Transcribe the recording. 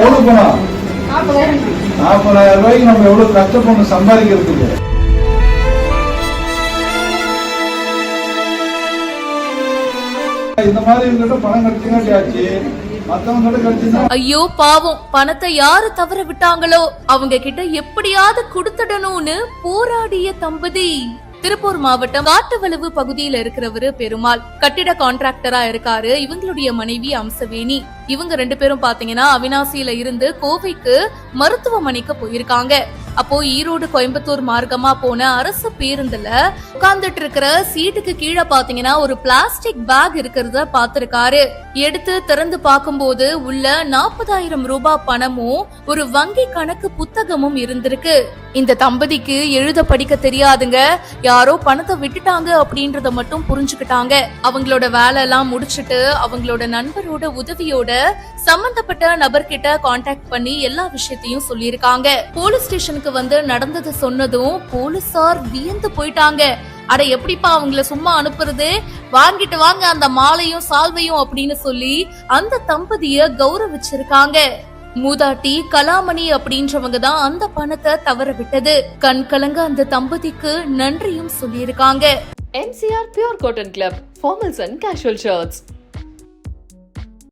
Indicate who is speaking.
Speaker 1: எவ்வளவு பணம்? 40,000 ரூபாய்க்கு நம்ம எவ்வளவு கஷ்டப்படணும் சம்பாதிக்கிறதுக்கு. இந்த மாதிரி இவங்கிட்ட பணம் கிடைச்சுங்காட்டி ஆச்சு. மத்தவங்க கிடைச்சுன்னா
Speaker 2: ஐயோ பாவம், பணத்தை யாரு தவற விட்டாங்களோ அவங்க கிட்ட எப்படியாவது கொடுத்துடணும்னு போராடிய தம்பதி. திருப்பூர் மாவட்டம் காட்டுவளவு பகுதியில இருக்கிறவரு பெருமாள் கட்டிட கான்ட்ராக்டரா இருக்காரு. இவங்களுடைய மனைவி அம்சவேணி. இவங்க 2 பேரும் பாத்தீங்கன்னா அவினாசியில இருந்து கோவைக்கு மருத்துவமனைக்கு போயிருக்காங்க. அப்போ ஈரோடு கோயம்புத்தூர் மார்க்கமா போன அரசு பேருந்துல உட்கார்ந்துட்டு இருக்கிற சீட்டுக்கு கீழே பாத்தீங்கன்னா ஒரு பிளாஸ்டிக் பேக் இருக்கிறத பாத்திருக்காரு. எடுத்து திறந்து பார்க்கும்போது உள்ள 40,000 ரூபாய் பணமும் ஒரு வங்கி கணக்கு புத்தகமும் இருந்திருக்கு. இந்த தம்பதிக்கு எழுத படிக்க தெரியாதுங்க. யாரோ பணத்தை விட்டுட்டாங்க அப்படின்றத மட்டும் புரிஞ்சுக்கிட்டாங்க. அவங்களோட வேலை எல்லாம் முடிச்சிட்டு அவங்களோட நண்பரோட உதவியோட சம்பந்தப்பட்ட நபர்கிட்ட கான்டாக்ட் பண்ணி எல்லா விஷயத்தையும் சொல்லியிருக்காங்க. போலீஸ் ஸ்டேஷனுக்கு வந்து நடந்தது சொன்னதும் போலீசார் வியந்து போயிட்டாங்க. அட எப்படிப்பா அவங்கள சும்மா அனுப்புறது, வாங்கிட்டு வாங்க அந்த மாலையும் சால்வையும் அப்படின்னு சொல்லி அந்த தம்பதிய கௌரவிச்சிருக்காங்க. மூதாட்டி கலாமணி அப்படின்றவங்க தான் அந்த பணத்தை தவற விட்டது. கண் கலங்க அந்த தம்பதிக்கு நன்றியும் சொல்லியிருக்காங்க.
Speaker 3: NCR Pure Cotton Club, formals and casual shirts.